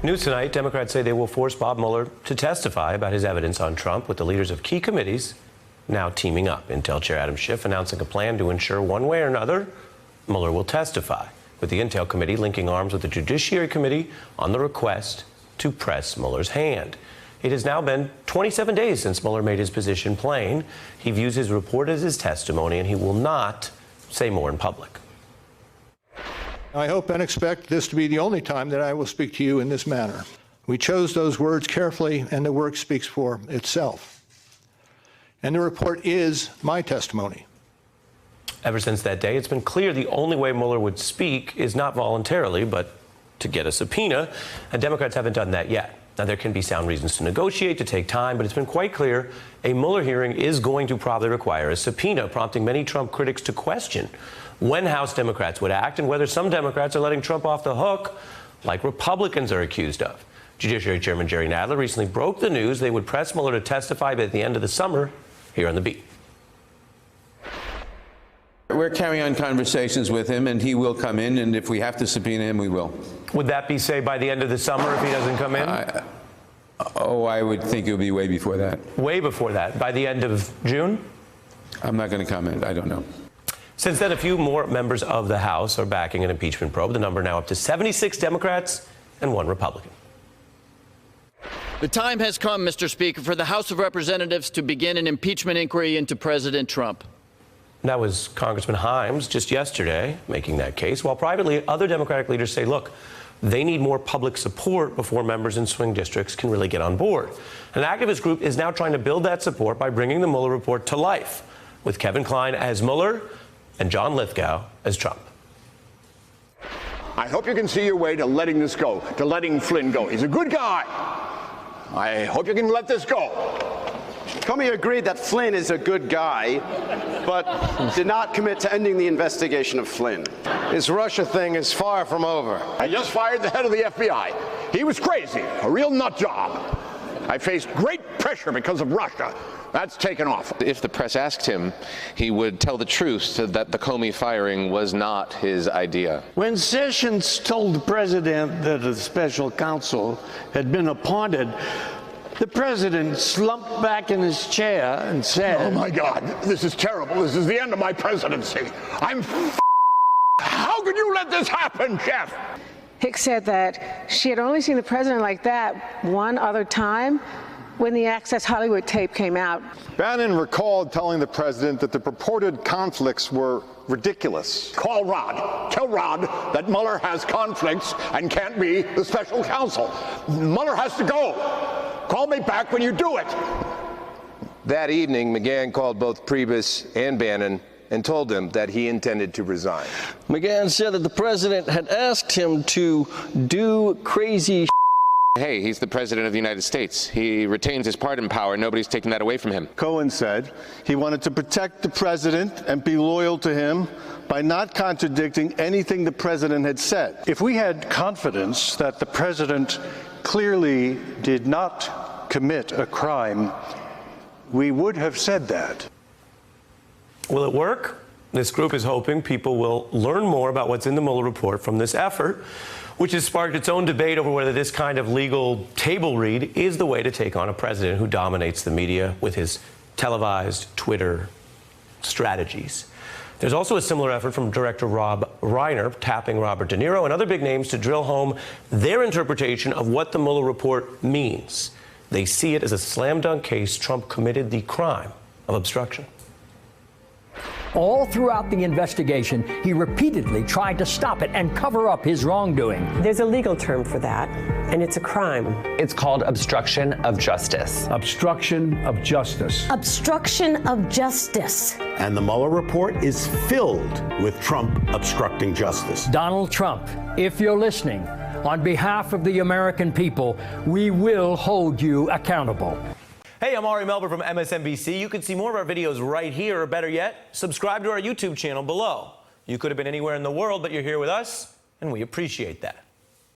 News tonight, Democrats say they will force Bob Mueller to testify about his evidence on Trump, with the leaders of key committees now teaming up. Intel Chair Adam Schiff announcing a plan to ensure one way or another Mueller will testify, with the Intel Committee linking arms with the Judiciary Committee on the request to press Mueller's hand. It has now been 27 days since Mueller made his position plain. He views his report as his testimony, and he will not say more in public. I hope and expect this to be the only time that I will speak to you in this manner. We chose those words carefully, and the work speaks for itself. And the report is my testimony. Ever since that day, it's been clear the only way Mueller would speak is not voluntarily, but to get a subpoena, and Democrats haven't done that yet. Now, there can be sound reasons to negotiate, to take time, but it's been quite clear a Mueller hearing is going to probably require a subpoena, prompting many Trump critics to question when House Democrats would act and whether some Democrats are letting Trump off the hook like Republicans are accused of. Judiciary Chairman Jerry Nadler recently broke the news they would press Mueller to testify by the end of the summer here on The Beat. We're carrying on conversations with him, and he will come in, and if we have to subpoena him, we will. Would that be, say, by the end of the summer if he doesn't come in? I would think it would be way before that. Way before that? By the end of June? I'm not going to comment. I don't know. Since then, a few more members of the House are backing an impeachment probe. The number now up to 76 Democrats and 1 Republican. The time has come, Mr. Speaker, for the House of Representatives to begin an impeachment inquiry into President Trump. That was Congressman Himes just yesterday making that case, while privately other Democratic leaders say, look, they need more public support before members in swing districts can really get on board. An activist group is now trying to build that support by bringing the Mueller report to life, with Kevin Kline as Mueller and John Lithgow as Trump. I hope you can see your way to letting this go, to letting Flynn go. He's a good guy. I hope you can let this go. Comey agreed that Flynn is a good guy, but did not commit to ending the investigation of Flynn. This Russia thing is far from over. I just fired the head of the FBI. He was crazy, a real nut job. I faced great pressure because of Russia. That's taken off. If the press asked him, he would tell the truth that the Comey firing was not his idea. When Sessions told the president that a special counsel had been appointed, the president slumped back in his chair and said, "Oh my God, this is terrible. This is the end of my presidency. How could you let this happen, Jeff?" Hicks said that she had only seen the president like that one other time, when the Access Hollywood tape came out. Bannon recalled telling the president that the purported conflicts were ridiculous. Call Rod. Tell Rod that Mueller has conflicts and can't be the special counsel. Mueller has to go. Call me back when you do it. That evening, McGahn called both Priebus and Bannon and told them that he intended to resign. McGahn said that the president had asked him to do crazy. Hey, he's the president of the United States. He retains his pardon power. Nobody's taking that away from him. Cohen said he wanted to protect the president and be loyal to him by not contradicting anything the president had said. If we had confidence that the president clearly did not commit a crime, we would have said that. Will it work? This group is hoping people will learn more about what's in the Mueller report from this effort, which has sparked its own debate over whether this kind of legal table read is the way to take on a president who dominates the media with his televised Twitter strategies. There's also a similar effort from director Rob Reiner tapping Robert De Niro and other big names to drill home their interpretation of what the Mueller report means. They see it as a slam dunk case Trump committed the crime of obstruction. All throughout the investigation, he repeatedly tried to stop it and cover up his wrongdoing. There's a legal term for that, and it's a crime. It's called obstruction of justice. Obstruction of justice. Obstruction of justice. And the Mueller report is filled with Trump obstructing justice. Donald Trump, if you're listening, on behalf of the American people, we will hold you accountable. Hey, I'm Ari Melber from MSNBC. You can see more of our videos right here, or better yet, subscribe to our YouTube channel below. You could have been anywhere in the world, but you're here with us, and we appreciate that.